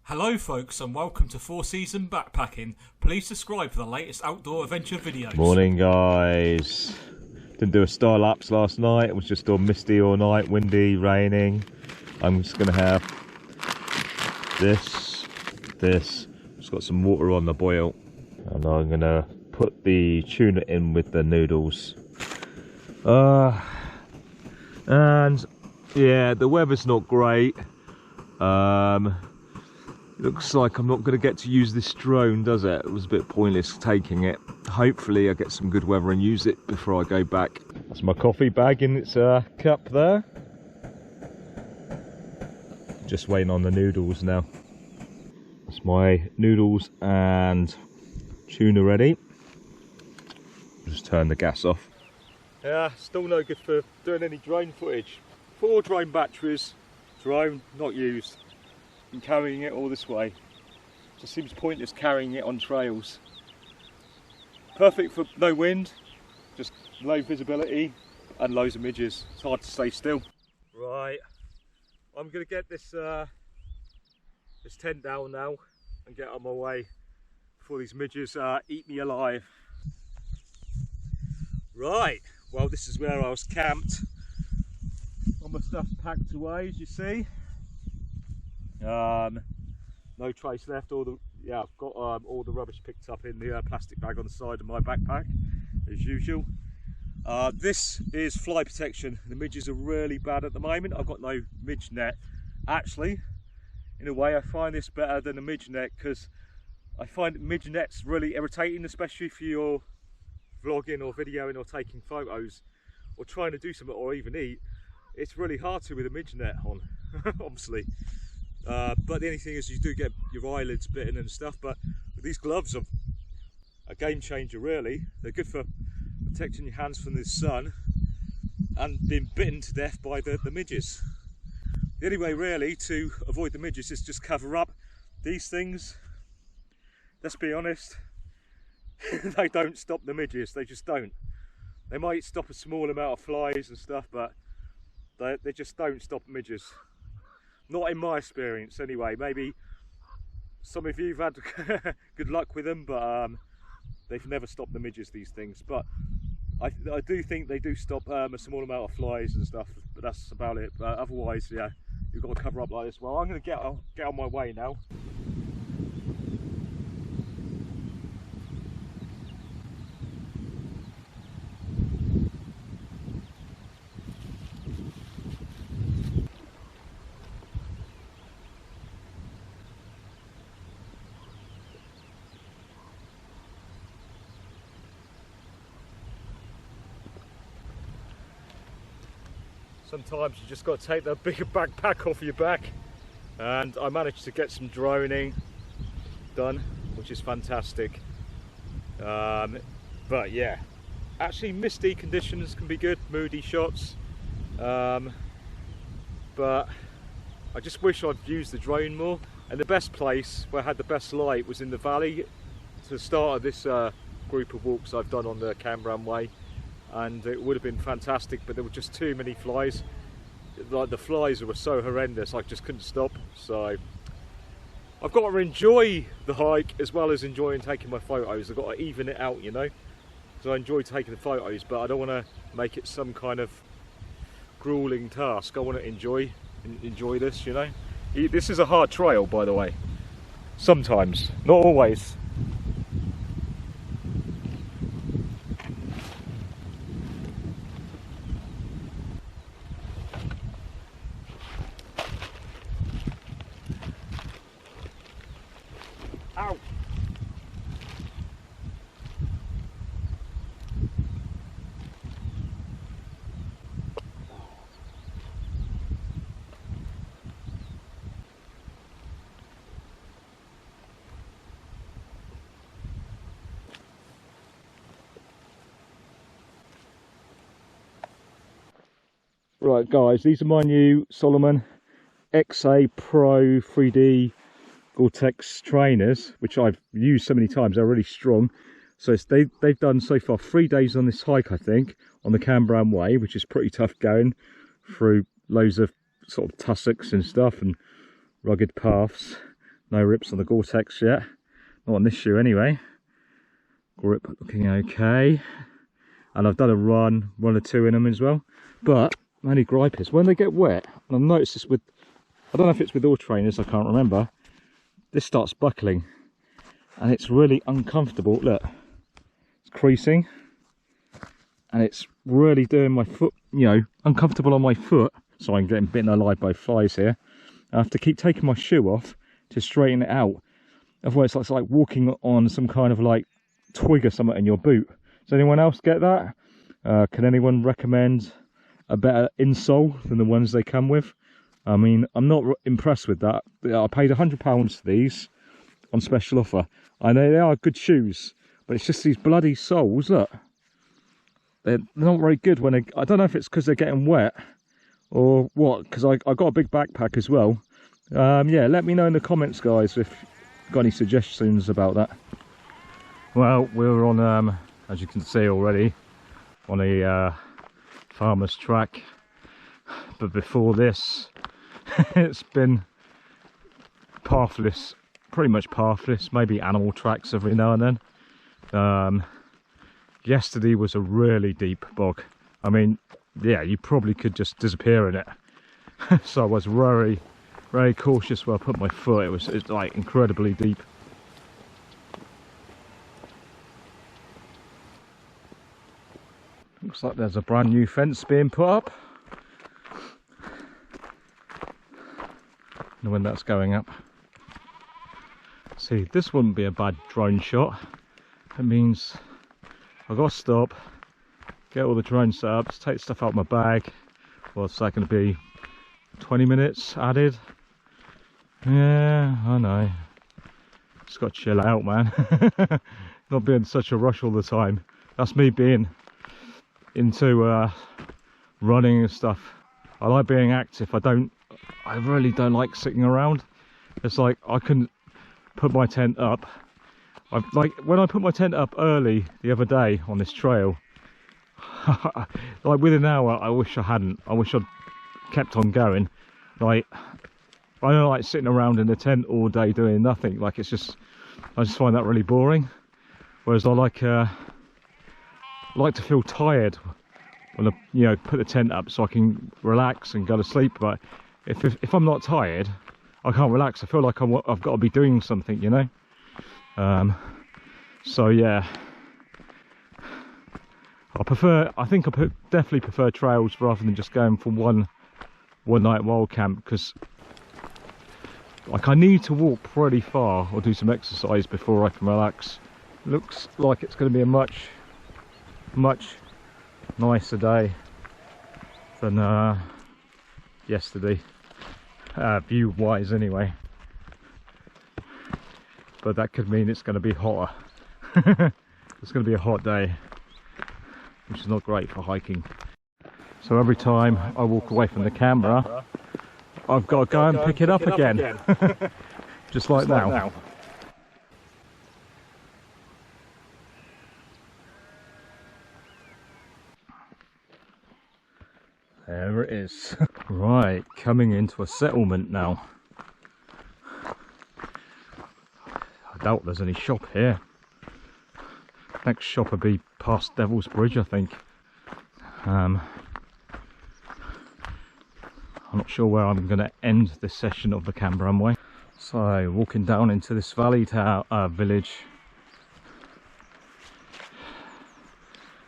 Hello folks and welcome to 4 Season Backpacking. Please subscribe for the latest outdoor adventure videos. Morning guys. Didn't do a star lapse last night. It was just all misty all night, windy, raining. I'm just going to have this. Just got some water on the boil. And I'm going to put the tuna in with the noodles. And yeah, the weather's not great. Looks like I'm not going to get to use this drone, does it? It was a bit pointless taking it. Hopefully I get some good weather and use it before I go back. That's my coffee bag in its cup there. Just waiting on the noodles now. That's my noodles and tuna ready. Just turn the gas off. Yeah, still no good for doing any drone footage. 4 drone batteries, drone not used. And carrying it all this way. Just seems pointless carrying it on trails. Perfect for no wind, just low visibility and loads of midges. It's hard to stay still. Right, I'm gonna get this this tent down now and get on my way before these midges eat me alive. Right, well this is where I was camped. All my stuff packed away, as you see. No trace left. I've got all the rubbish picked up in the plastic bag on the side of my backpack as usual. This is fly protection. The midges are really bad at the moment. I've got no midge net. Actually, in a way I find this better than a midge net, because I find midge nets really irritating, especially if you're vlogging or videoing or taking photos or trying to do something or even eat. It's really hard to with a midge net on, obviously. But the only thing is you do get your eyelids bitten and stuff, but these gloves are a game changer really. They're good for protecting your hands from the sun and being bitten to death by the midges. The only way really to avoid the midges is just cover up these things. Let's be honest, they don't stop the midges, they just don't. They might stop a small amount of flies and stuff, but they just don't stop midges. Not in my experience anyway. Maybe some of you have had good luck with them, but they've never stopped the midges, these things. But I do think they do stop a small amount of flies and stuff, but that's about it. But otherwise, yeah, you've got to cover up like this. Well, I'm going to get on my way now. Sometimes you just got to take the bigger backpack off your back, and I managed to get some droning done, which is fantastic. But yeah, actually misty conditions can be good, moody shots, but I just wish I'd used the drone more. And the best place where I had the best light was in the valley to the start of this group of walks I've done on the Cambrian Way. And it would have been fantastic, but there were just too many flies. Like the flies were so horrendous, I just couldn't stop. So I've got to enjoy the hike as well as enjoying taking my photos. I've got to even it out, you know. So I enjoy taking the photos, but I don't want to make it some kind of grueling task. I want to enjoy this, you know. This is a hard trail, by the way. Sometimes, not always. Ow. Right guys, these are my new Salomon XA Pro 3D Gore-Tex trainers, which I've used so many times. They're really strong. So they've done so far 3 days on this hike, I think, on the Cambrian Way, which is pretty tough going through loads of sort of tussocks and stuff and rugged paths. No rips on the Gore-Tex yet. Not on this shoe anyway. Grip looking okay. And I've done a run or two in them as well. But my only gripe is when they get wet, and I've noticed this with, I don't know if it's with all trainers, I can't remember, this starts buckling. And it's really uncomfortable. Look, it's creasing. And it's really doing my foot, you know, uncomfortable on my foot. So I'm getting bitten alive by flies here. I have to keep taking my shoe off to straighten it out. Otherwise it's like walking on some kind of like twig or something in your boot. Does anyone else get that? Can anyone recommend a better insole than the ones they come with? I mean, I'm not impressed with that. I paid £100 for these on special offer. I know they are good shoes, but it's just these bloody soles, look. They're not very good when they, I don't know if it's because they're getting wet or what, because I got a big backpack as well. Yeah, let me know in the comments, guys, if you've got any suggestions about that. Well, we're on, as you can see already, on a farmer's track. But before this, it's been pathless, pretty much pathless, maybe animal tracks every now and then. Yesterday was a really deep bog. I mean, yeah, you probably could just disappear in it. So I was very, very cautious where I put my foot. It's like incredibly deep. Looks like there's a brand new fence being put up. And when that's going up. See, this wouldn't be a bad drone shot. It means I've got to stop, get all the drone setups, take stuff out of my bag. What's that going to be? 20 minutes added? Yeah, I know. Just got to chill out, man. Not being such a rush all the time. That's me being into running and stuff. I like being active. I really don't like sitting around. It's like I can put my tent up. Like when I put my tent up early the other day on this trail, like within an hour, I wish I hadn't. I wish I'd kept on going. Like I don't like sitting around in the tent all day doing nothing. Like it's just, I just find that really boring. Whereas I like to feel tired when I, you know, put the tent up so I can relax and go to sleep. But if I'm not tired, I can't relax. I feel like I've got to be doing something, you know. So yeah, I think I definitely prefer trails rather than just going for one night wild camp, because like I need to walk pretty far or do some exercise before I can relax. Looks like it's going to be a much nicer day than yesterday, view wise anyway. But that could mean it's going to be hotter. It's going to be a hot day, which is not great for hiking. So every time I walk away from the camera, I've got to go and pick it up again. Just like now. There it is. Right, coming into a settlement now. I doubt there's any shop here. Next shop will be past Devil's Bridge, I think. I'm not sure where I'm going to end this session of the Cambrian Way. So, walking down into this village.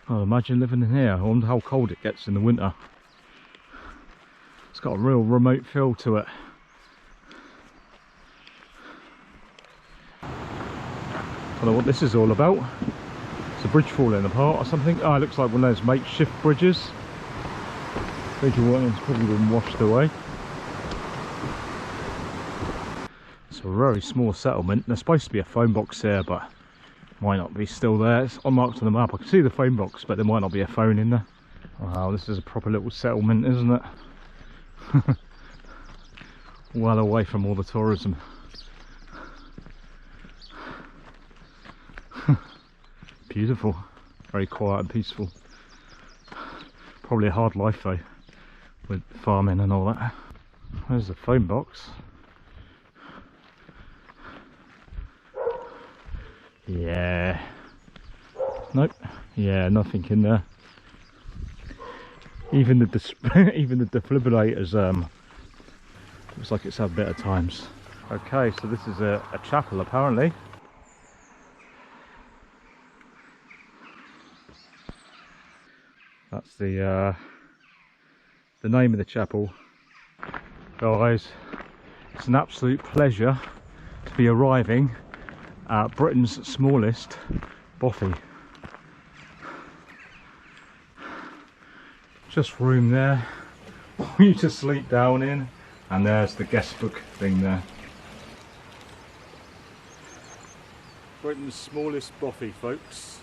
Oh, imagine living in here. I wonder how cold it gets in the winter. It's got a real remote feel to it. I don't know what this is all about. It's a bridge falling apart or something. Oh, it looks like one of those makeshift bridges. It's probably been washed away. It's a very small settlement. There's supposed to be a phone box here, but might not be still there. It's unmarked on the map. I can see the phone box, but there might not be a phone in there. Wow, this is a proper little settlement, isn't it? Well away from all the tourism. Beautiful, very quiet and peaceful. Probably a hard life though, with farming and all that. There's the phone box. Yeah. Nope. Yeah, nothing in there. Even the even the defibrillators looks like it's had better times. Okay, so this is a chapel apparently. That's the name of the chapel. Guys, it's an absolute pleasure to be arriving at Britain's smallest bothy. Just room there for you to sleep down in, and there's the guest book thing there. Britain's smallest bothy, folks.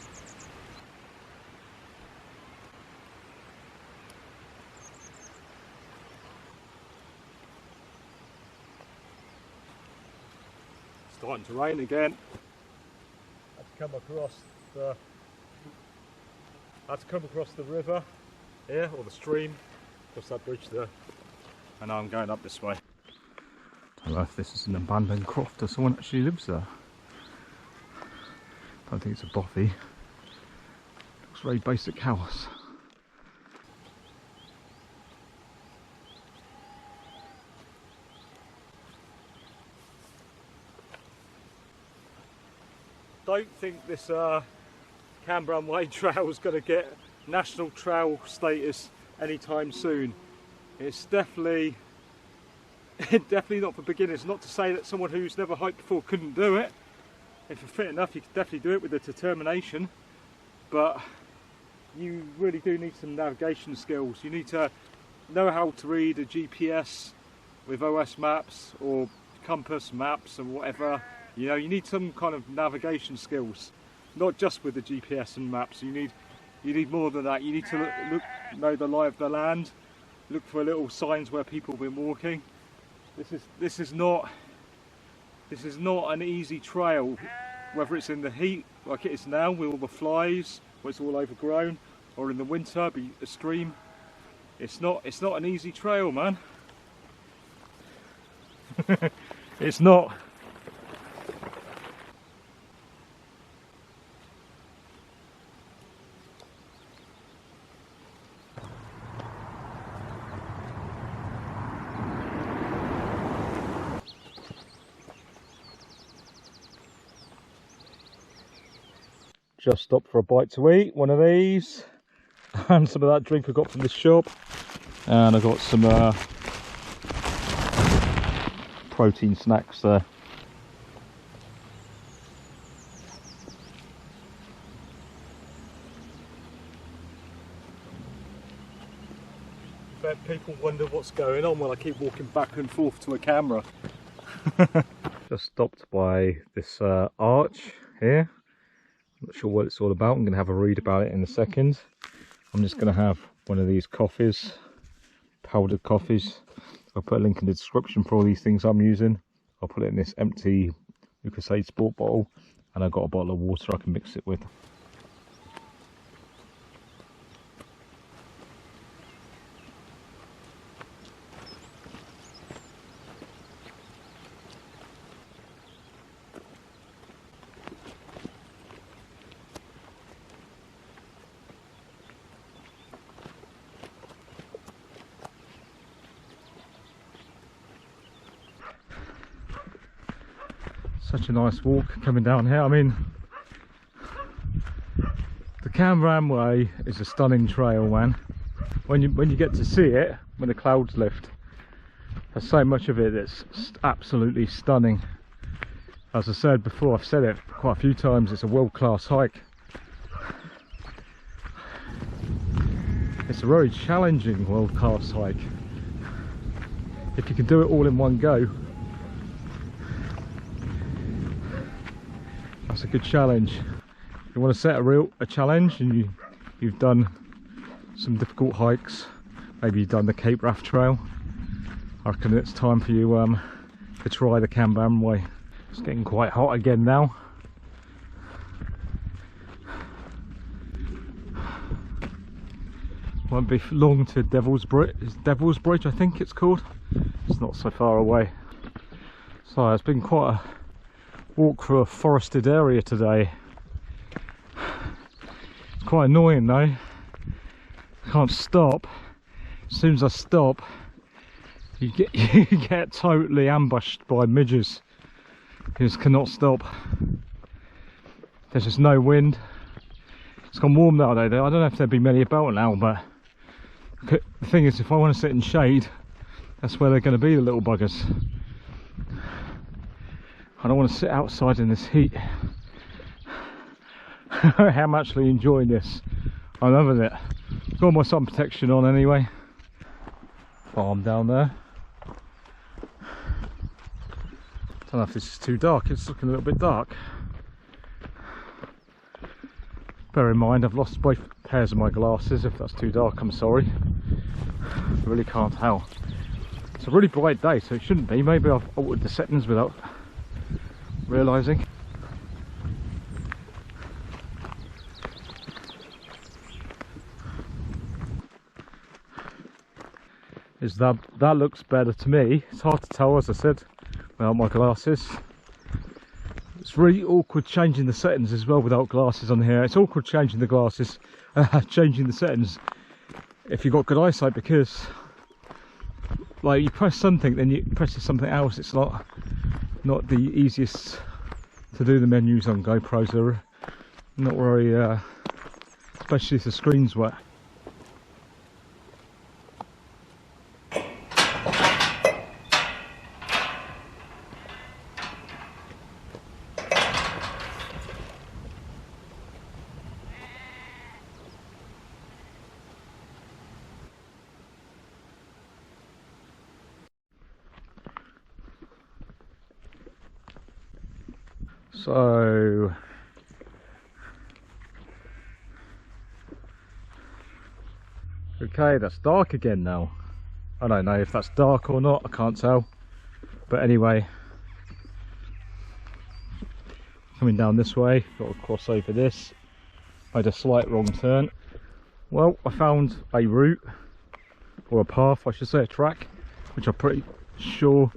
Starting to rain again. Had to come across the river here, or the stream, across that bridge there, and now I'm going up this way. I don't know if this is an abandoned croft or someone actually lives there. I don't think it's a bothy. Looks very basic house. Don't think this Cambrian Way trail is going to get national trail status anytime soon. It's definitely not for beginners. Not to say that someone who's never hiked before couldn't do it. If you're fit enough, you can definitely do it with the determination, but you really do need some navigation skills. You need to know how to read a GPS with OS maps or compass maps and whatever. You know, you need some kind of navigation skills, not just with the GPS and maps. You need more than that. You need to know the lie of the land, look for little signs where people have been walking. This is not an easy trail, whether it's in the heat like it is now with all the flies, where it's all overgrown, or in the winter, be a stream. It's not an easy trail, man. It's not. Just stopped for a bite to eat, one of these, and some of that drink I got from the shop, and I got some protein snacks there. Bet people wonder what's going on when I keep walking back and forth to a camera. Just stopped by this arch here. Not sure what it's all about. I'm going to have a read about it in a second. I'm just going to have one of these coffees, powdered coffees. I'll put a link in the description for all these things I'm using. I'll put it in this empty Lucasade sport bottle, and I've got a bottle of water I can mix it with. Such a nice walk coming down here. I mean, the Cambrian Way is a stunning trail, man. When you get to see it, when the clouds lift, there's so much of it that's absolutely stunning. As I said before, I've said it quite a few times, it's a world-class hike. It's a very challenging world-class hike. If you can do it all in one go, that's a good challenge. If you want to set a challenge and you've done some difficult hikes, maybe you've done the Cape Raft Trail, I reckon it's time for you to try the Cambrian Way. It's getting quite hot again now. Won't be long to Devil's Bridge, I think it's called. It's not so far away. So it's been quite a walk through a forested area today. It's quite annoying though. I can't stop. As soon as I stop, you get totally ambushed by midges. You just cannot stop. There's just no wind. It's gone warm now though. I don't know if there'd be many about now, but the thing is, if I want to sit in shade, that's where they're going to be, the little buggers. I don't want to sit outside in this heat. I'm actually enjoying this. I'm loving it. Got my sun protection on anyway. Farm down there. Don't know if this is too dark. It's looking a little bit dark. Bear in mind, I've lost both pairs of my glasses. If that's too dark, I'm sorry. I really can't tell. It's a really bright day, so it shouldn't be. Maybe I've altered the settings without realising. That looks better to me. It's hard to tell, as I said, without my glasses. It's really awkward changing the settings as well without glasses on here. It's awkward changing the glasses, changing the settings if you've got good eyesight, because like you press something, then you press something else. It's not the easiest to do the menus on GoPros. They're not very, especially if the screen's wet. So okay, that's dark again now. I don't know if that's dark or not, I can't tell. But anyway, coming down this way, got to cross over this. I had a slight wrong turn. Well, I found a route, or a path I should say, a track, which I'm pretty sure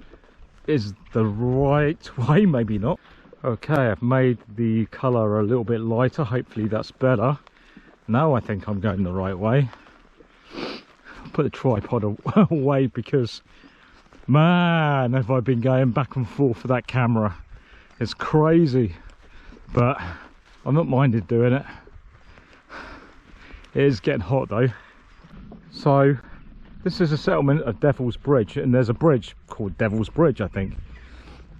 is the right way, maybe not. Okay, I've made the colour a little bit lighter, hopefully that's better. Now I think I'm going the right way. Put the tripod away because, man, have I been going back and forth with that camera. It's crazy, but I'm not minded doing it. It is getting hot though. So, this is a settlement of Devil's Bridge, and there's a bridge called Devil's Bridge, I think.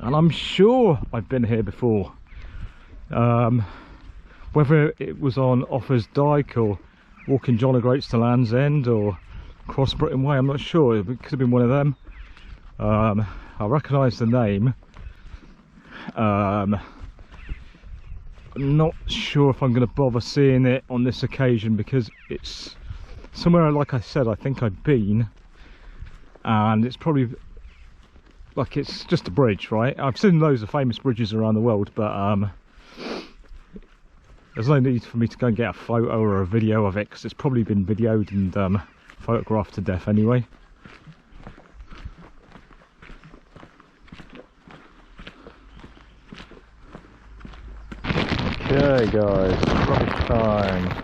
And I'm sure I've been here before. Whether it was on Offa's Dyke or walking John O'Groats to Land's End or Cross Britain Way, I'm not sure. It could have been one of them. I recognise the name. I'm not sure if I'm going to bother seeing it on this occasion, because it's somewhere, like I said, I think I've been, and it's probably like, it's just a bridge, right? I've seen loads of famous bridges around the world, but there's no need for me to go and get a photo or a video of it, because it's probably been videoed and photographed to death anyway. Okay guys, right time.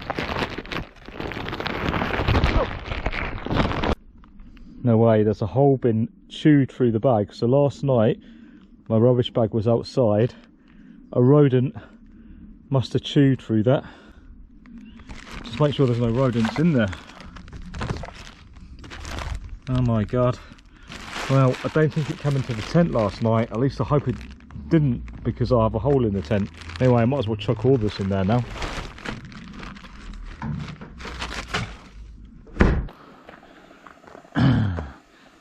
No way, there's a hole been chewed through the bag. So last night my rubbish bag was outside, a rodent must have chewed through that. Just make sure there's no rodents in there. Oh my god. Well, I don't think it came into the tent last night, at least I hope it didn't, because I have a hole in the tent. Anyway, I might as well chuck all this in there now.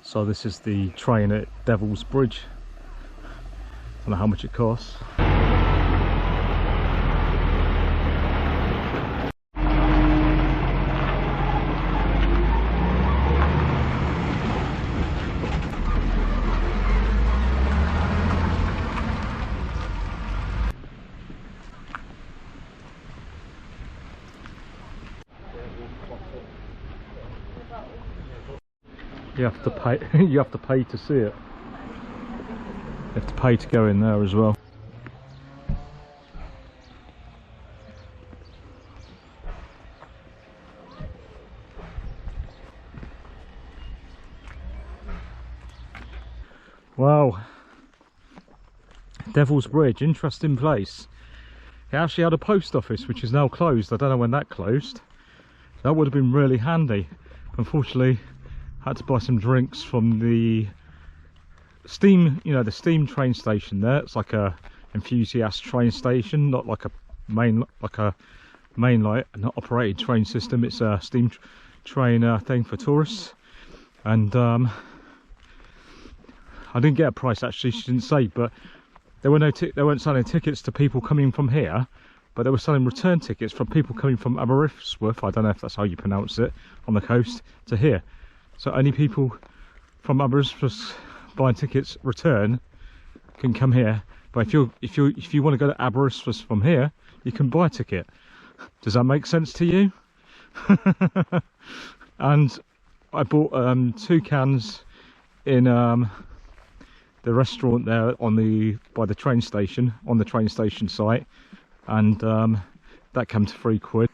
So this is the train at Devil's Bridge. I don't know how much it costs. You have to pay. You have to pay to see it. You have to pay to go in there as well. Devil's Bridge, interesting place. It actually had a post office which is now closed. I don't know when that closed. That would have been really handy. Unfortunately, I had to buy some drinks from the steam, you know, the steam train station there. It's like a enthusiast train station, not like a main light, not operated train system. It's a steam train thing for tourists. And I didn't get a price actually, she didn't say, but there were they weren't selling tickets to people coming from here, but they were selling return tickets from people coming from Aberystwyth, I don't know if that's how you pronounce it, on the coast, to here. So only people from Aberystwyth buying tickets return can come here. But if you want to go to Aberystwyth from here, you can buy a ticket. Does that make sense to you? And I bought 2 cans in the restaurant there by the train station, on the train station site, and that came to £3.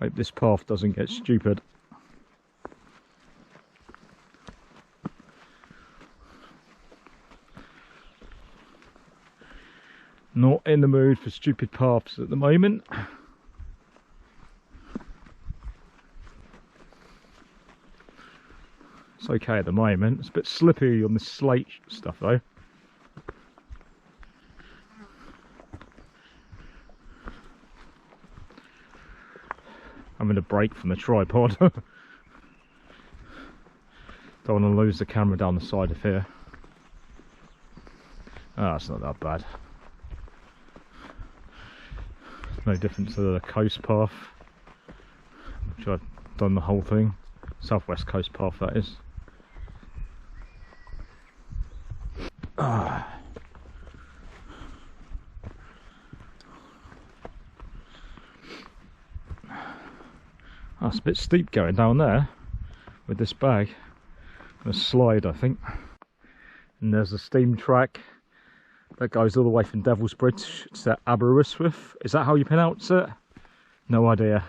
Hope this path doesn't get stupid. Not in the mood for stupid paths at the moment. It's okay at the moment. It's a bit slippy on the slate stuff though. I'm going to break from the tripod. Don't want to lose the camera down the side of here. Ah, it's not that bad. No different to the coast path, which I've done the whole thing. Southwest coast path, that is. Ah. That's a bit steep going down there with this bag. A slide, I think. And there's a steam track that goes all the way from Devil's Bridge to Aberystwyth. Is that how you pronounce it? No idea.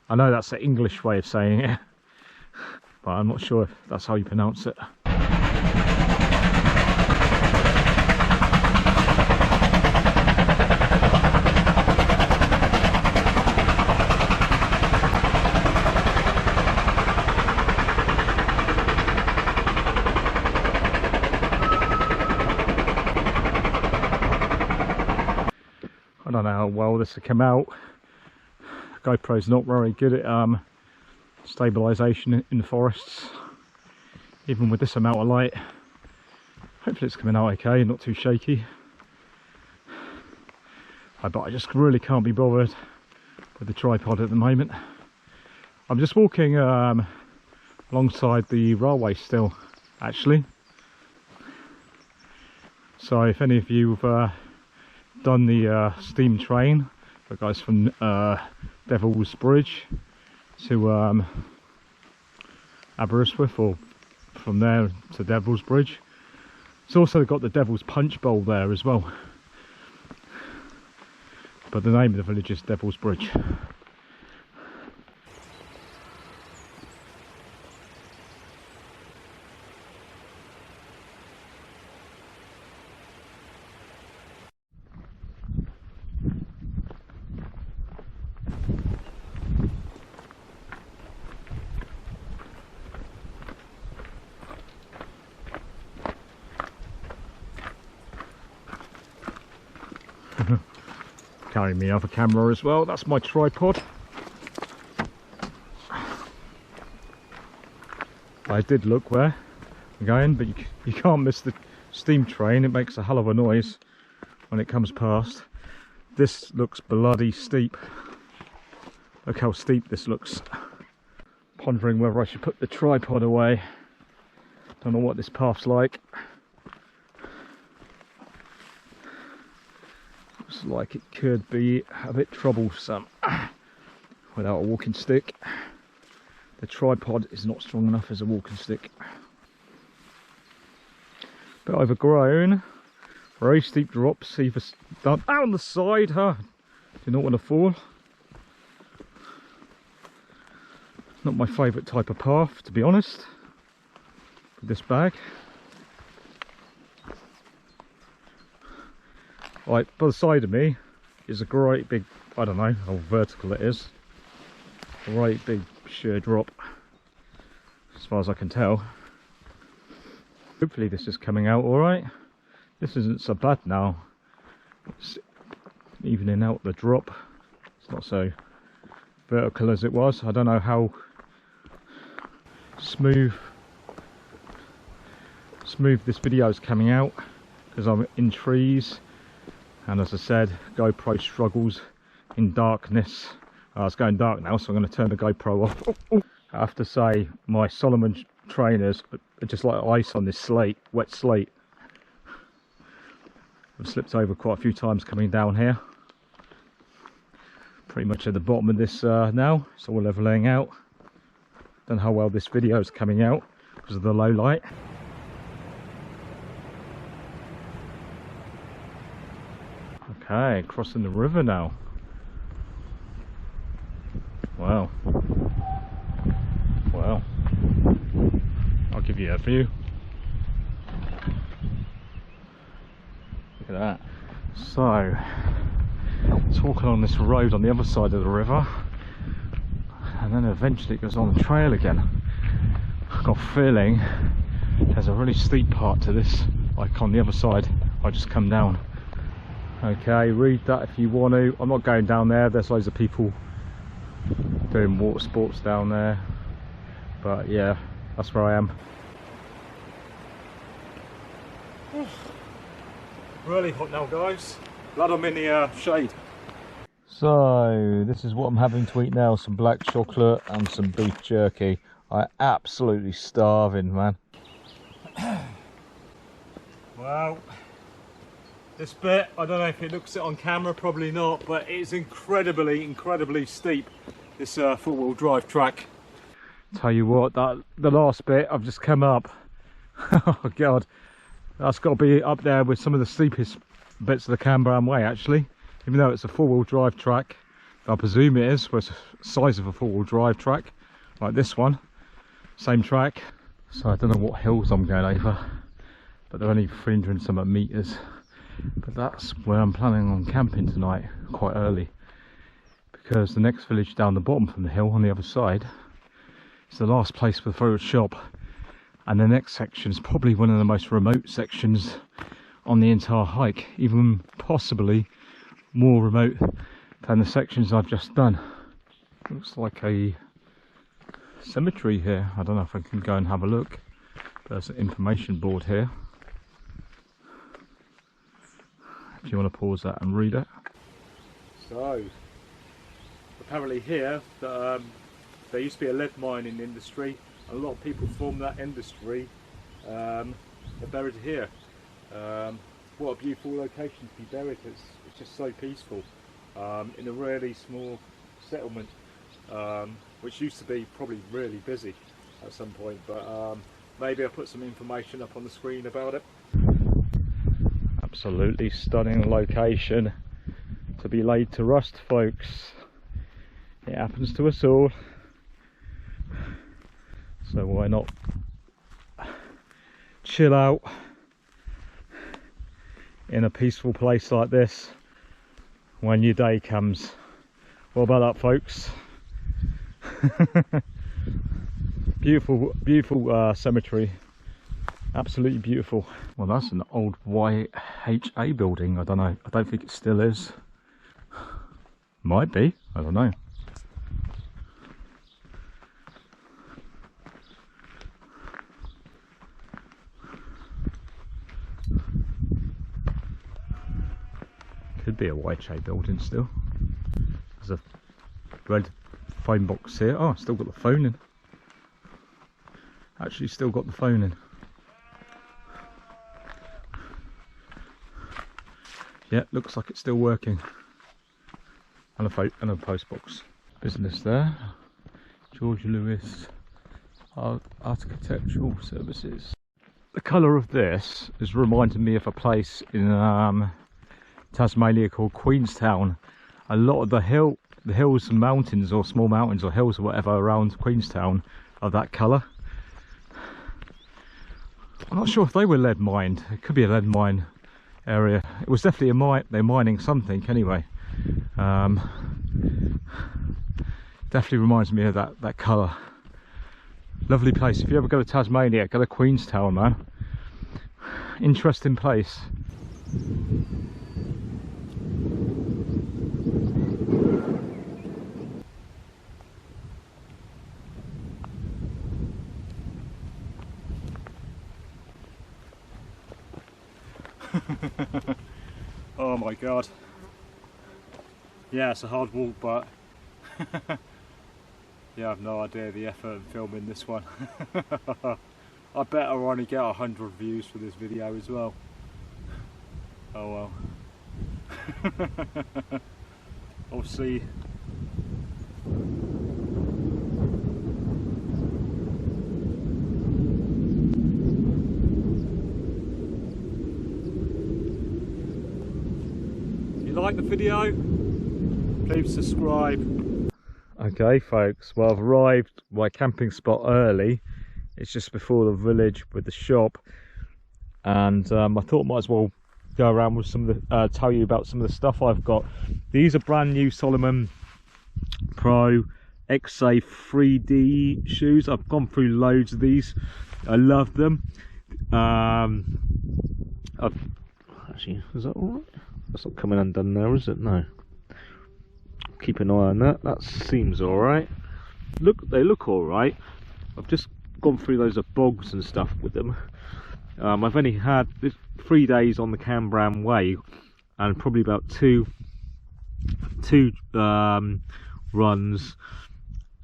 I know that's the English way of saying it, but I'm not sure if that's how you pronounce it. I don't know how well this will come out. GoPro's not very good at stabilisation in the forests, even with this amount of light. Hopefully it's coming out okay, not too shaky. But I just really can't be bothered with the tripod at the moment. I'm just walking alongside the railway still, actually. So if any of you have done the steam train that goes from Devil's Bridge to Aberystwyth, or from there to Devil's Bridge, it's also got the Devil's Punch Bowl there as well, but the name of the village is Devil's Bridge. Carrying me other camera as well, that's my tripod. I did look where I'm going, but you can't miss the steam train. It makes a hell of a noise when it comes past. This looks bloody steep. Look how steep this looks. Pondering whether I should put the tripod away. Don't know what this path's like. Looks like it could be a bit troublesome without a walking stick. The tripod is not strong enough as a walking stick. Bit overgrown. Very steep drops, either down the side, huh? Do not want to fall. Not my favourite type of path, to be honest, with this bag. Right, by the side of me is a great big, I don't know how vertical it is, great big sheer drop, as far as I can tell. Hopefully this is coming out alright. This isn't so bad now. It's evening out the drop. It's not so vertical as it was. I don't know how smooth this video is coming out, because I'm in trees, and as I said, GoPro struggles in darkness. It's going dark now, so I'm going to turn the GoPro off. I have to say, my Solomon trainers are just like ice on this slate, wet slate. I've slipped over quite a few times coming down here. Pretty much at the bottom of this now, it's all leveling out. Don't know how well this video is coming out because of the low light. Okay, crossing the river now. Wow. Wow. I'll give you a view. Look at that. So, it's walking along this road on the other side of the river, and then eventually it goes on the trail again. I've got a feeling there's a really steep part to this, like on the other side. I just come down. Okay, read that if you want to. I'm not going down there, there's loads of people doing water sports down there, but yeah, that's where I am. Really hot now, guys. Glad I'm in the shade. So this is what I'm having to eat now, some black chocolate and some beef jerky. I'm absolutely starving, man. Wow. This bit, I don't know if it looks it on camera, probably not, but it's incredibly steep, this four-wheel drive track. Tell you what, the last bit I've just come up, oh god, that's got to be up there with some of the steepest bits of the Cambrian Way actually, even though it's a four-wheel drive track. I presume it is, it's the size of a four-wheel drive track, like this one, same track. So I don't know what hills I'm going over, but they're only 300 and some meters. But that's where I'm planning on camping tonight, quite early, because the next village down the bottom from the hill on the other side is the last place with a road shop, and the next section is probably one of the most remote sections on the entire hike, even possibly more remote than the sections I've just done. Looks like a cemetery here. I don't know if I can go and have a look. There's an information board here, if you want to pause that and read it. So, apparently here, there used to be a lead mining industry. A lot of people from that industry are buried here. What a beautiful location to be buried. It's just so peaceful. In a really small settlement, which used to be probably really busy at some point, but maybe I'll put some information up on the screen about it. Absolutely stunning location to be laid to rust, folks. It happens to us all, so why not chill out in a peaceful place like this when your day comes. What about that, folks? beautiful cemetery, absolutely beautiful. Well, that's an old YHA building. I don't know, I don't think it still is. Might be, I don't know. Could be a YHA building still. There's a red phone box here. Oh, still got the phone in. Actually still got the phone in. Yeah, looks like it's still working. And a post box. Business there. George Lewis Architectural Services. The colour of this is reminding me of a place in Tasmania called Queenstown. A lot of the hills and mountains, or small mountains or hills or whatever around Queenstown, are that colour. I'm not sure if they were lead mined. It could be a lead mine area. It was definitely they're mining something anyway. Definitely reminds me of that colour. Lovely place. If you ever go to Tasmania, go to Queenstown, man. Interesting place. Oh my god. Yeah, it's a hard walk, but yeah, I've no idea the effort in filming this one. I bet I'll only get 100 views for this video as well. Oh well. Obviously, if you like the video, please subscribe. Okay folks, well I've arrived at my camping spot early. It's just before the village with the shop, and I thought I might as well go around with some of the tell you about some of the stuff I've got. These are brand new Salomon Pro X-Safe 3D shoes. I've gone through loads of these. I love them. Actually, is that all right? That's not coming undone there, is it? No. Keep an eye on that. That seems all right. They look all right. I've just gone through loads of bogs and stuff with them. I've only had 3 days on the Cambrian Way, and probably about two runs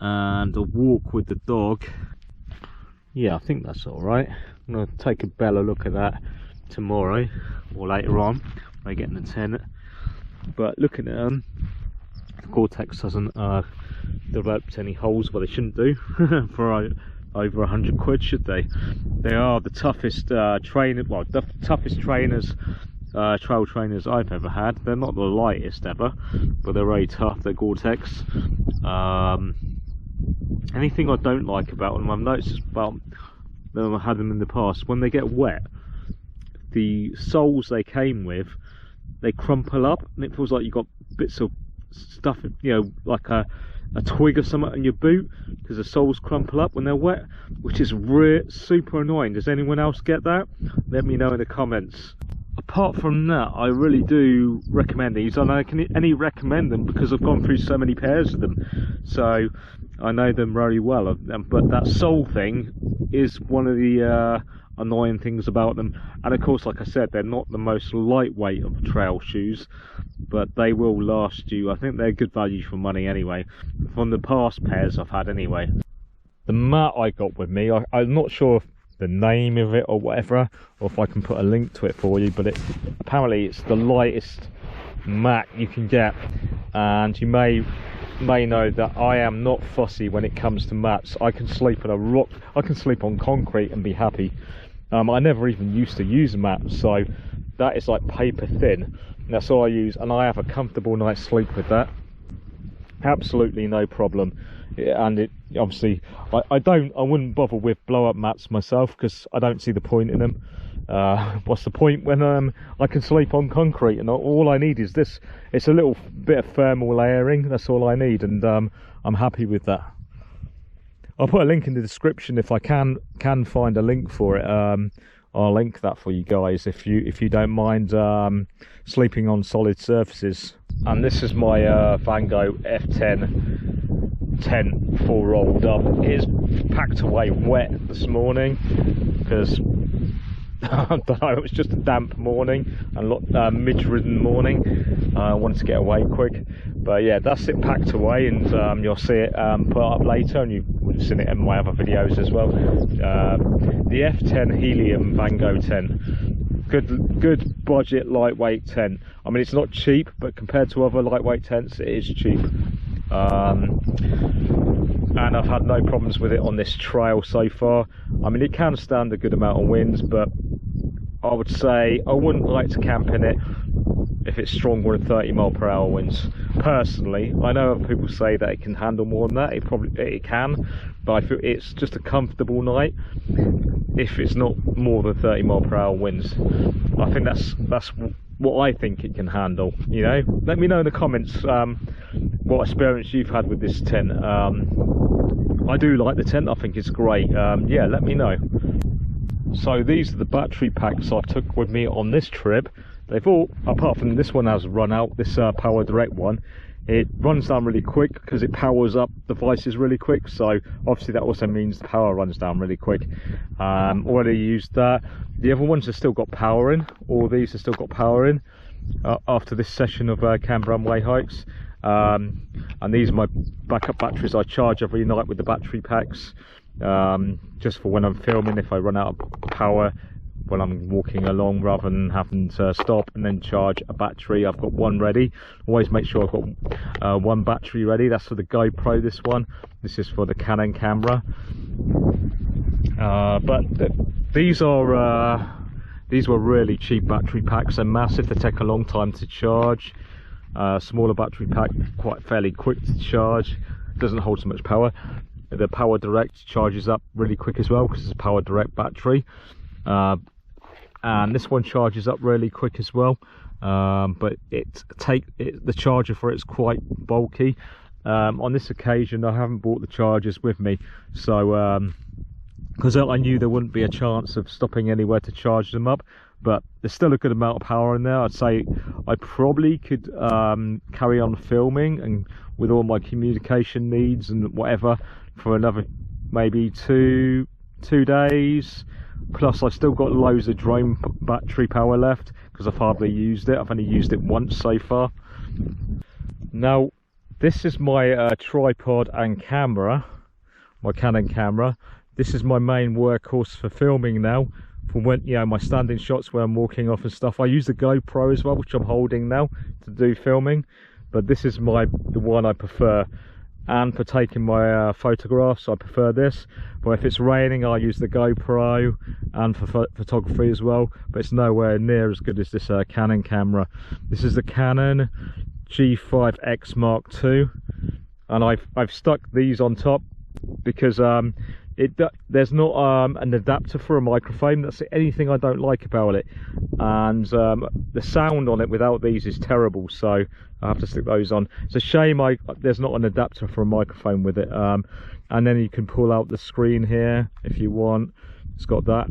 and a walk with the dog. Yeah, I think that's all right. I'm going to take a better look at that tomorrow or later on when I get in the tent. But looking at them, Gore-Tex hasn't developed any holes. Well, they shouldn't do for over 100 quid, should they? They are the toughest toughest trainers, trail trainers I've ever had. They're not the lightest ever, but they're very tough. They're Gore-Tex. Anything I don't like about them, I've noticed about them, I've had them in the past, when they get wet, the soles they came with, they crumple up, and it feels like you've got bits of stuff, you know, like a twig or something in your boot, because the soles crumple up when they're wet, which is super annoying. Does anyone else get that? Let me know in the comments. Apart from that, I really do recommend these, and I can only recommend them because I've gone through so many pairs of them, so I know them very well. But that sole thing is one of the annoying things about them, and of course, like I said, they're not the most lightweight of trail shoes, but they will last you. I think they're good value for money anyway, from the past pairs I've had anyway. The mat I got with me, I'm not sure if the name of it or whatever, or if I can put a link to it for you, but apparently it's the lightest mat you can get, and you may know that I am not fussy when it comes to mats. I can sleep on a rock, I can sleep on concrete and be happy. I never even used to use a mat, so that is like paper thin. That's all I use, and I have a comfortable night's sleep with that. Absolutely no problem. And it obviously, I wouldn't bother with blow up mats myself, because I don't see the point in them. What's the point when I can sleep on concrete, and all I need is this. It's a little bit of thermal layering, that's all I need, and I'm happy with that. I'll put a link in the description if I can find a link for it. I'll link that for you guys if you don't mind sleeping on solid surfaces. And this is my Van Gogh F10 tent, full rolled up. It is packed away wet this morning because I don't know, it was just a damp morning and midge-ridden morning. I wanted to get away quick, but yeah, that's it packed away, and you'll see it put up later, and you would have seen it in my other videos as well. The F10 Helium Van Gogh tent, good budget lightweight tent. I mean, it's not cheap, but compared to other lightweight tents, it is cheap. And I've had no problems with it on this trail so far. I mean, it can stand a good amount of winds, but I would say I wouldn't like to camp in it if it's stronger than 30 mph winds. Personally, I know other people say that it can handle more than that. It can, but I feel it's just a comfortable night. if it's not more than 30 mph winds. I think that's what I think it can handle. You know, let me know in the comments what experience you've had with this tent. I do like the tent, I think it's great. Yeah, let me know. So these are the battery packs I took with me on this trip. They've all, apart from this one has run out, this Power Direct one. It runs down really quick because it powers up devices really quick, so obviously that also means the power runs down really quick. Already used that. The other ones have still got power in. All these have still got power in after this session of Cambrian Way hikes. And these are my backup batteries. I charge every night with the battery packs, just for when I'm filming, if I run out of power when I'm walking along, rather than having to stop and then charge a battery. I've got one ready. Always make sure I've got one battery ready. That's for the GoPro, this one. This is for the Canon camera. But these were really cheap battery packs. They're massive, they take a long time to charge. Smaller battery pack, quite fairly quick to charge, doesn't hold so much power. The Power Direct charges up really quick as well because it's a Power Direct battery. And this one charges up really quick as well, but the charger for it is quite bulky. On this occasion I haven't brought the chargers with me, so because I knew there wouldn't be a chance of stopping anywhere to charge them up, but there's still a good amount of power in there. I'd say I probably could carry on filming and with all my communication needs and whatever for another maybe two days. Plus I still got loads of drone battery power left because I've hardly used it. I've only used it once so far. Now this is my tripod and camera, my Canon camera. This is my main workhorse for filming now, for when, you know, my standing shots where I'm walking off and stuff. I use the GoPro as well, which I'm holding now to do filming, but this is the one I prefer. And for taking my photographs I prefer this, but if it's raining I'll use the GoPro, and for photography as well, but it's nowhere near as good as this Canon camera. This is the Canon G5X Mark II, and I've stuck these on top because there's not an adapter for a microphone. That's anything I don't like about it, and the sound on it without these is terrible, so I have to stick those on. It's a shame there's not an adapter for a microphone with it. And then you can pull out the screen here if you want. It's got that.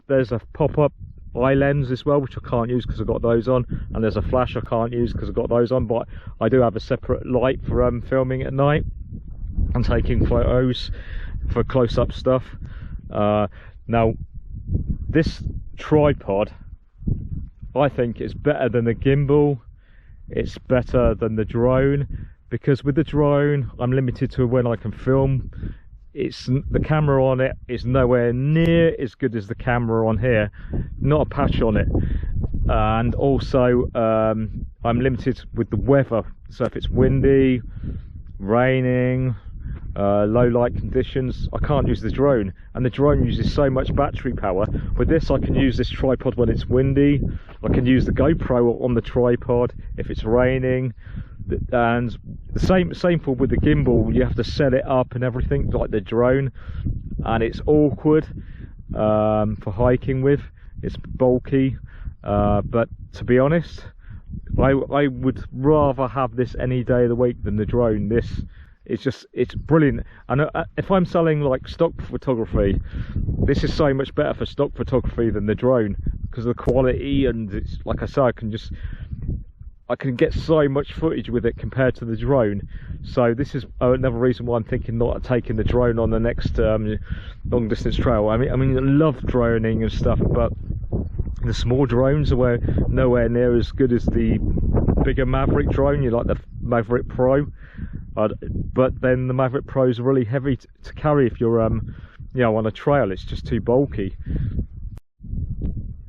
There's a pop-up eye lens as well, which I can't use because I've got those on, and there's a flash I can't use because I've got those on, but I do have a separate light for filming at night and taking photos for close-up stuff. Now this tripod I think is better than the gimbal. It's better than the drone, because with the drone I'm limited to when I can film. The camera on it is nowhere near as good as the camera on here, not a patch on it. And also I'm limited with the weather, so if it's windy, raining, low light conditions, I can't use the drone, and the drone uses so much battery power. With this I can use this tripod when it's windy, I can use the GoPro on the tripod if it's raining, and the same for with the gimbal. You have to set it up and everything like the drone, and it's awkward for hiking with. It's bulky, but to be honest I would rather have this any day of the week than the drone. It's brilliant. And if I'm selling like stock photography, this is so much better for stock photography than the drone, because of the quality, and it's like I say, I can get so much footage with it compared to the drone. So this is another reason why I'm thinking not of taking the drone on the next long distance trail. I mean I love droning and stuff, but the small drones are nowhere near as good as the bigger Maverick drone. You like the Maverick Pro, but then the Maverick Pro is really heavy to carry if you're on a trail. It's just too bulky.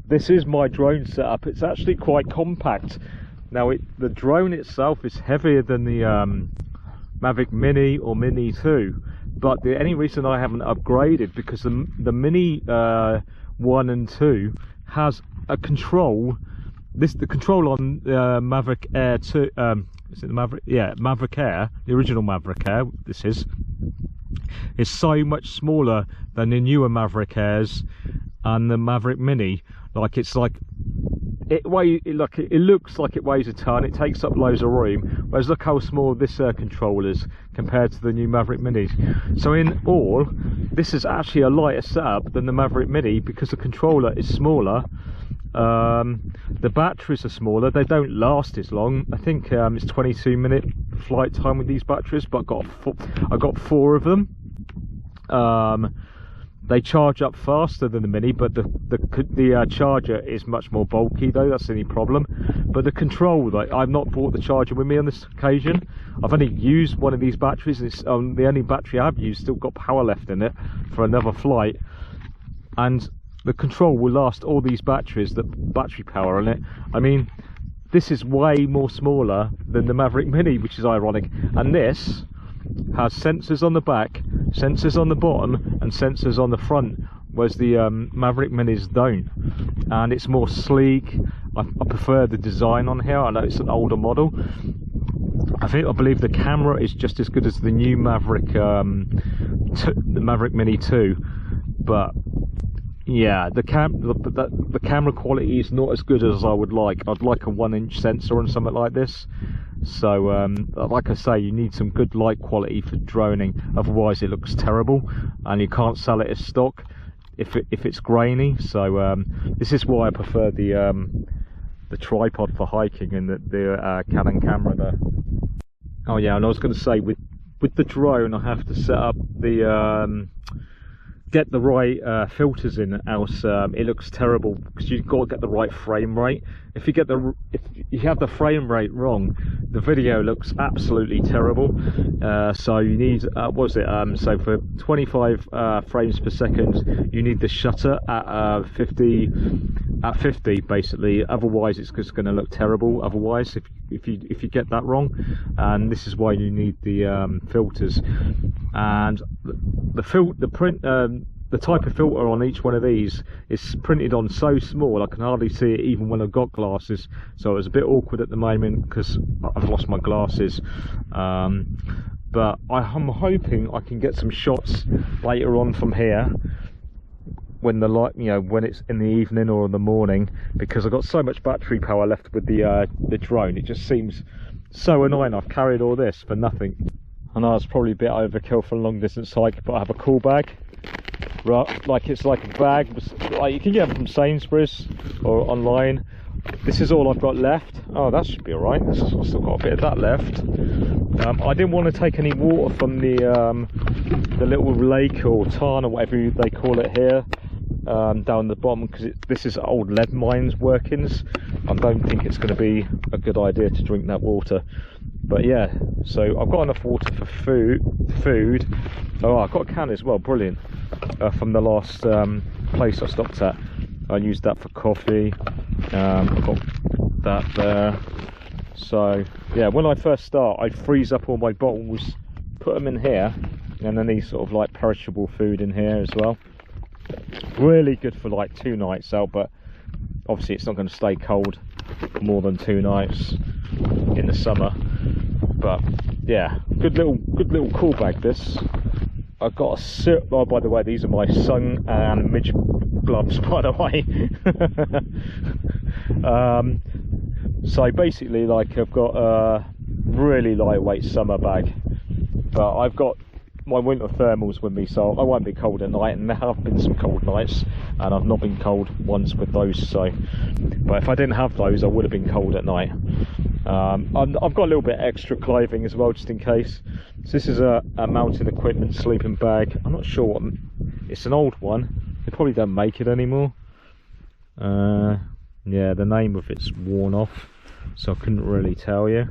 This is my drone setup. It's actually quite compact. Now the drone itself is heavier than the Mavic Mini or Mini 2, but the only reason I haven't upgraded because the Mini 1 and 2 has a control. The control on Maverick Air 2, is it the Maverick? Yeah, Maverick Air, the original Maverick Air. This is is so much smaller than the newer Maverick Airs and the Maverick Mini. Like it looks like it weighs a ton, it takes up loads of room, whereas look how small this controller is compared to the new Maverick Minis. So in all, this is actually a lighter setup than the Maverick Mini because the controller is smaller. The batteries are smaller, they don't last as long. I think it's 22-minute flight time with these batteries, but I got 4 of them. They charge up faster than the Mini, but the charger is much more bulky though, that's the only problem. But the control, like, I've not brought the charger with me on this occasion. I've only used one of these batteries, and it's the only battery I've used, still got power left in it for another flight. And the control will last all these batteries, the battery power on it. I mean, this is way more smaller than the Maverick Mini, which is ironic. And this has sensors on the back, sensors on the bottom, and sensors on the front, whereas the Maverick Minis don't. And it's more sleek. I prefer the design on here. I know it's an older model. I believe the camera is just as good as the new Maverick, the Maverick Mini 2, but yeah, the camera quality is not as good as I would like. I'd like a 1-inch sensor on something like this. So like I say, you need some good light quality for droning, otherwise it looks terrible and you can't sell it as stock if it's grainy. So this is why I prefer the tripod for hiking and the Canon camera there. Oh yeah, and I was going to say, with the drone I have to set up the get the right filters in, else it looks terrible, because you've got to get the right frame rate. If you have the frame rate wrong, the video looks absolutely terrible. So you need so for 25 frames per second you need the shutter at 50 basically, otherwise it's just going to look terrible otherwise if you get that wrong. And this is why you need the filters. And the type of filter on each one of these is printed on so small I can hardly see it even when I've got glasses, so it's a bit awkward at the moment because I've lost my glasses. But I'm hoping I can get some shots later on from here when the light, when it's in the evening or in the morning, because I've got so much battery power left with the drone. It just seems so annoying I've carried all this for nothing. I know it's probably a bit overkill for a long distance hike, but I have a cool bag. Right, like it's like a bag, like you can get them from Sainsbury's or online. This is all I've got left. Oh, that should be alright. I've still got a bit of that left. I didn't want to take any water from the little lake or tarn or whatever they call it here, down the bottom, because this is old lead mines workings. I don't think it's going to be a good idea to drink that water. But yeah, so I've got enough water for food. Oh, I've got a can as well, brilliant, from the last place I stopped at. I used that for coffee. I've got that there. So yeah, when I first start, I freeze up all my bottles, put them in here, and then these sort of like perishable food in here as well. Really good for like 2 nights out, but obviously it's not going to stay cold more than 2 nights in the summer. But yeah, good little cool bag this. I've got a oh, by the way, these are my sun and midge gloves, by the way. So basically, like, I've got a really lightweight summer bag, but I've got my winter thermals with me, so I won't be cold at night, and there have been some cold nights and I've not been cold once with those. So, but if I didn't have those, I would have been cold at night. I've got a little bit extra clothing as well, just in case. So this is a mountain equipment sleeping bag. I'm not sure what, it's an old one, they probably don't make it anymore. Yeah, the name of it's worn off, so I couldn't really tell you.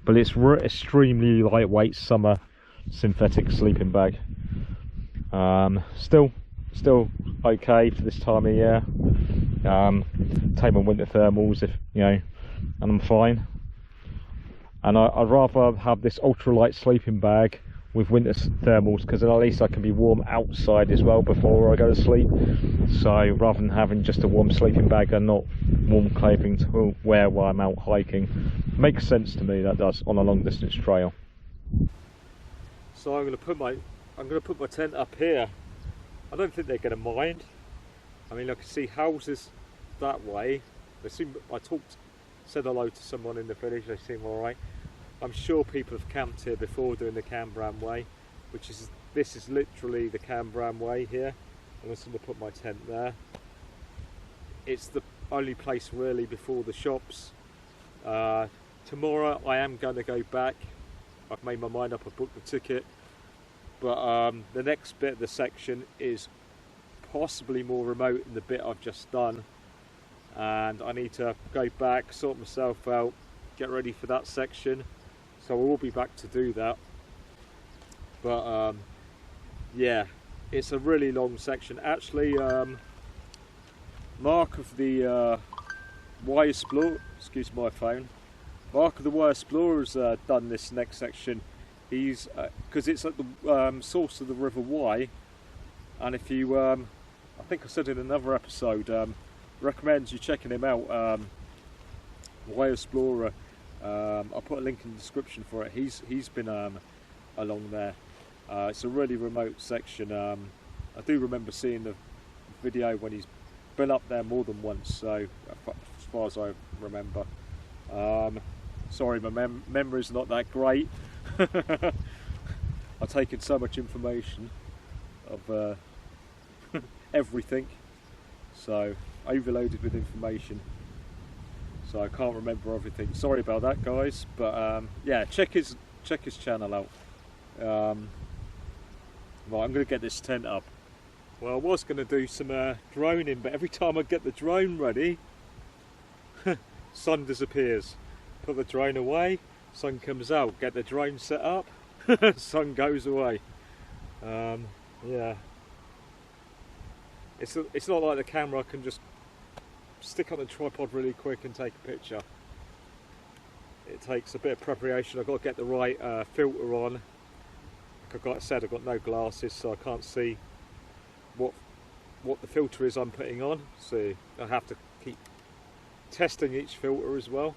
But it's extremely lightweight summer synthetic sleeping bag. Still okay for this time of year. Take my winter thermals, and I'm fine. And I'd rather have this ultralight sleeping bag with winter thermals, because at least I can be warm outside as well before I go to sleep. So rather than having just a warm sleeping bag and not warm clothing to wear while I'm out hiking. Makes sense to me, that does, on a long distance trail. So I'm going to put my tent up here. I don't think they're going to mind. I mean, I can see houses that way. They seem. Said hello to someone in the village. They seem all right. I'm sure people have camped here before doing the Cambrian Way, this is literally the Cambrian Way here. I'm just going to put my tent there. It's the only place really before the shops. Tomorrow I am going to go back. I've made my mind up. I booked the ticket. But the next bit of the section is possibly more remote than the bit I've just done. And I need to go back, sort myself out, get ready for that section. So I will be back to do that. But yeah, it's a really long section. Actually, Mark of the Way Explorer, excuse my phone, Mark of the Way Explorer's done this next section. He's because it's at the source of the River Wye, and if you, I think I said in another episode, recommends you checking him out. Way Explorer. I'll put a link in the description for it. He's been along there. It's a really remote section. I do remember seeing the video when he's been up there more than once. So as far as I remember. Sorry, my memory's not that great. I've taken so much information of everything, so overloaded with information, so I can't remember everything. Sorry about that, guys. But yeah, check his channel out. Right, I'm going to get this tent up. Well, I was going to do some droning, but every time I get the drone ready, sun disappears. Put the drone away, sun comes out. Get the drone set up, sun goes away. Yeah, it's not like the camera I can just stick on the tripod really quick and take a picture. It takes a bit of preparation. I've got to get the right filter on. Like I said, I've got no glasses, so I can't see what the filter is I'm putting on. So I have to keep testing each filter as well.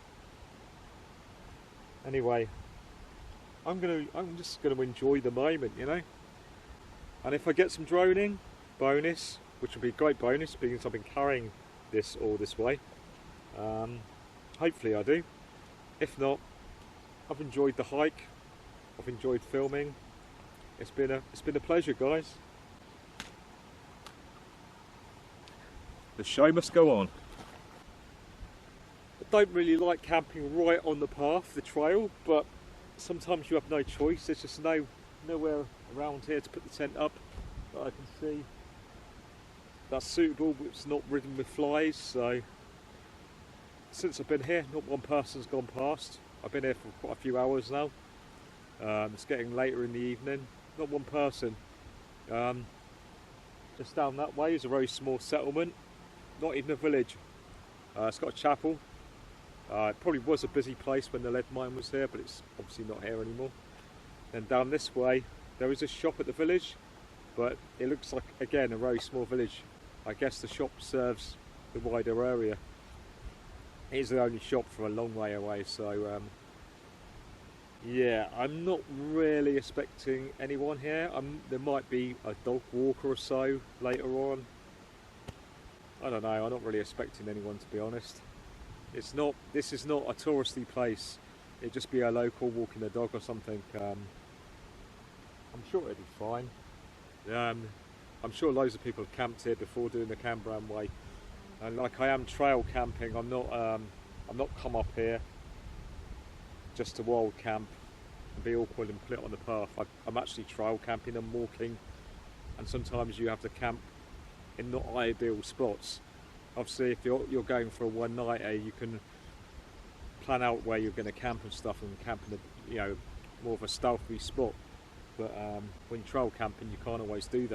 Anyway, I'm just gonna enjoy the moment, you know. And if I get some droning, bonus, which would be a great bonus, being I've been carrying this all this way. Hopefully I do. If not, I've enjoyed the hike. I've enjoyed filming. It's been a pleasure, guys. The show must go on. I don't really like camping right on the path, the trail, but sometimes you have no choice. There's just nowhere around here to put the tent up that I can see that's suitable, but it's not ridden with flies. So since I've been here, not one person's gone past. I've been here for quite a few hours now. It's getting later in the evening. Not one person. Just down that way is a very small settlement, not even a village. It's got a chapel. It probably was a busy place when the lead mine was here, but it's obviously not here anymore. Then down this way there is a shop at the village, but it looks like, again, a very small village. I guess the shop serves the wider area. It is the only shop from a long way away, so yeah, I'm not really expecting anyone here. There might be a dog walker or so later on. I don't know, I'm not really expecting anyone, to be honest. This is not a touristy place. It'd just be a local walking the dog or something. I'm sure it'd be fine. I'm sure loads of people have camped here before doing the Cambrian Way. And like I am trail camping, I'm not come up here just to wild camp and be awkward and put it on the path. I'm actually trail camping and walking, and sometimes you have to camp in not ideal spots. Obviously, if you're going for a one-nighter, you can plan out where you're going to camp and stuff, and camp in a, more of a stealthy spot. But when you're trail camping, you can't always do that.